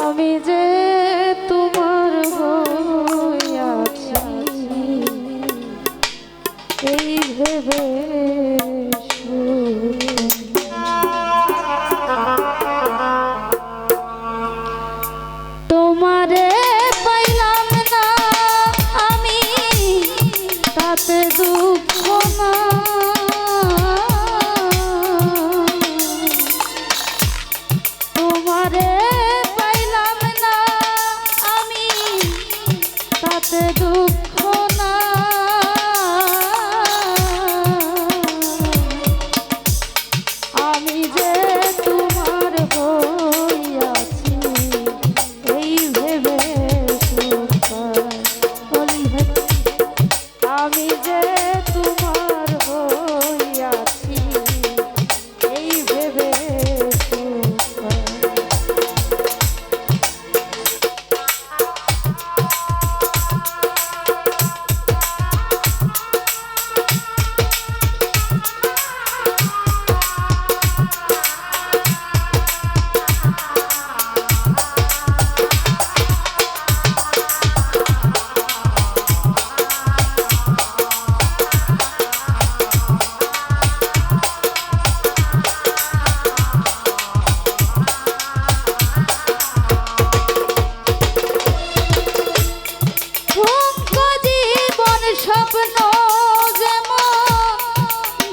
আমি যে তোমার হইয়াছি এই ভেবে তোমারে পাইলাম না আমি তাতে দুঃখ না তোমারে পাইলাম না আমি তাতে দুঃখ না আমি যে তোমার হইয়াছি এই ভেবে আমি যে তোমার হইয়াছি এই ভেবে স্বপ্ন যেমন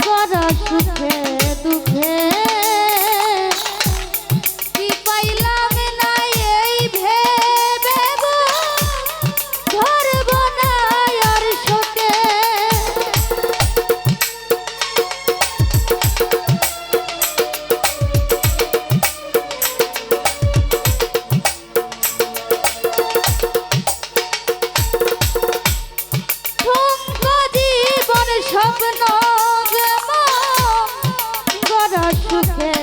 গড়া সুখে দুঃখে কি পাইলাম না এই ভেবে ধরব না আর শোকে স্বপ্ন যেমন গড়া সুখে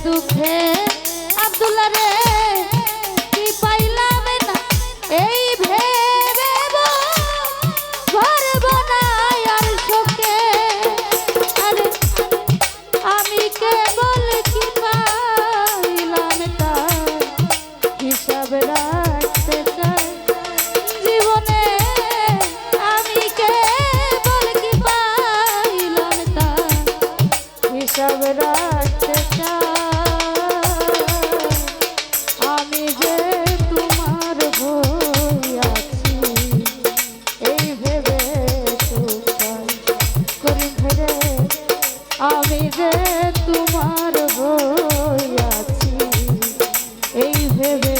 দুঃখে আব্দুল্লাহ রে কি পাইলাম না এই ভেবে ধরব না আর শোকে আরে আমি কেবল কি পাইলাম তার হিসাব রাখতে চাই জীবনে আমি কেবল কি পাইলাম তার হিসাব রাখতে চাই আমি যে তোমার হইয়াছি এই ভেবে করি ফেরে আমি যে তোমার হইয়াছি এই ভেবে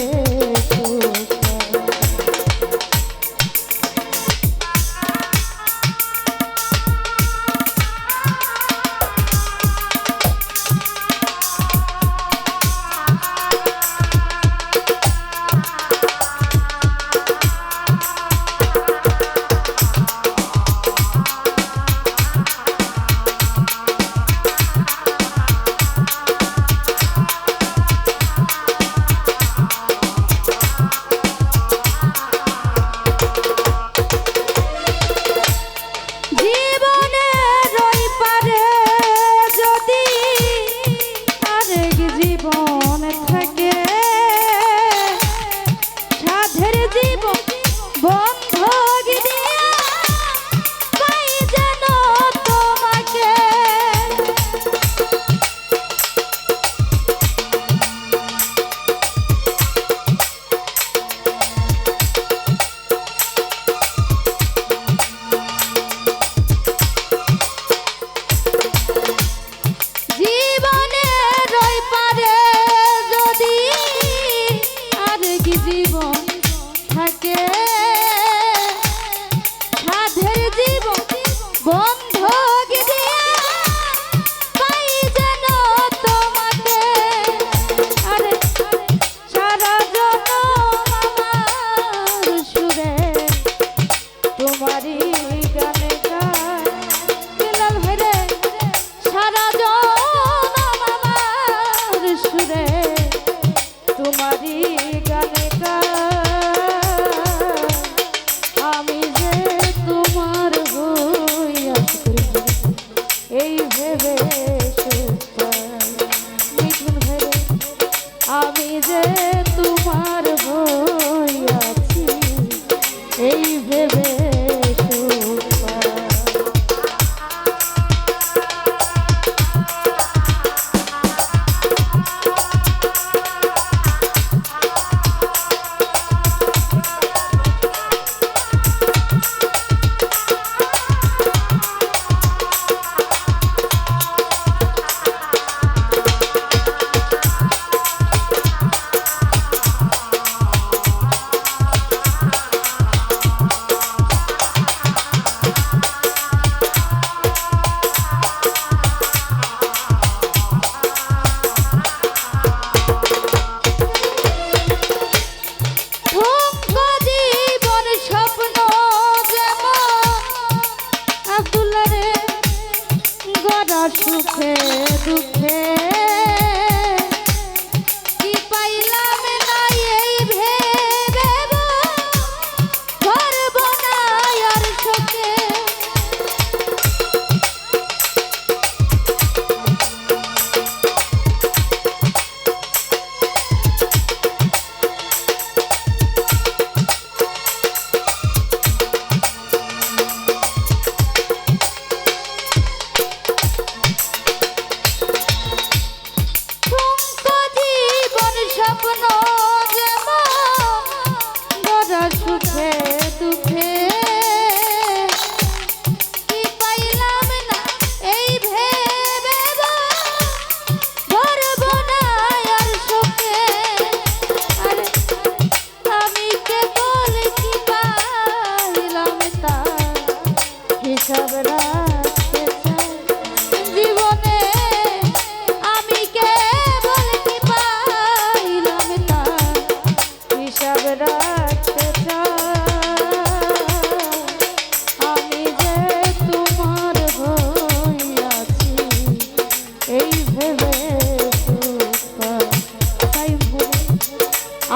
তোমার হইয়াছি এই ভেবে সুখে দুঃখে কি পাইলাম না এই ভেবে ধরব না আর চোখে সুখে দুঃখে কি পাইলাম না এই ভেবে ধরব না আর সুখে আমি কেবল কি পাইলাম তা হিসাব রাখতে চাই জীবনে আমি কেবল কি পাইলাম তা হিসাব রাখতে আমি যে তোমার হইয়াছি এই ভেবে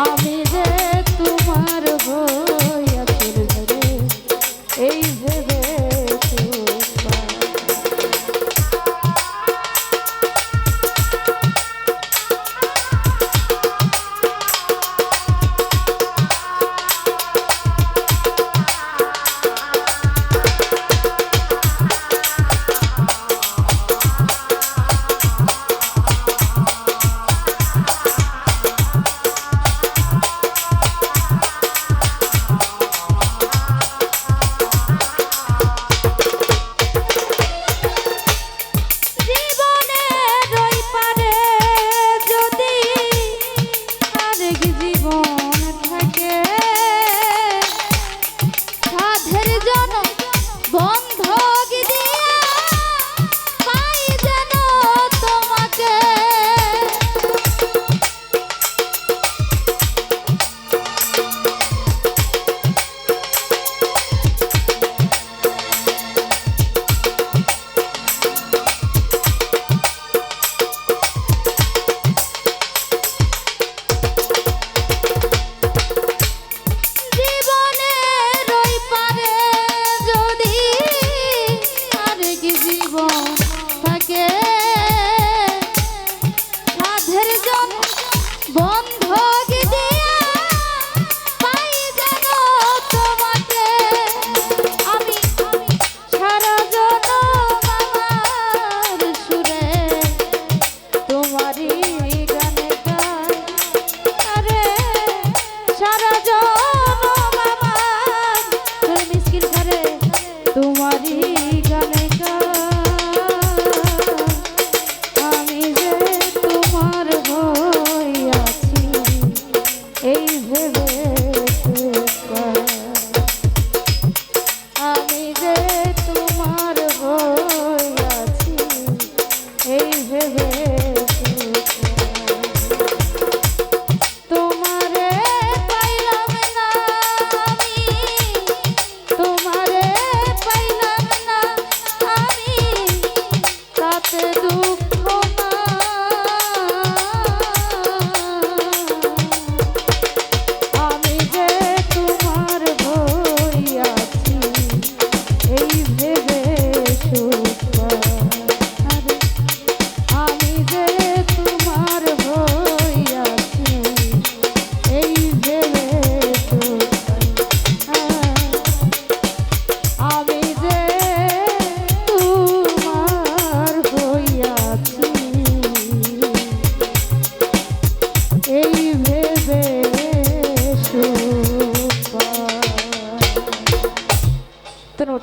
আমি যে তোমার হইয়াছি এই ভেবে এই ভেবে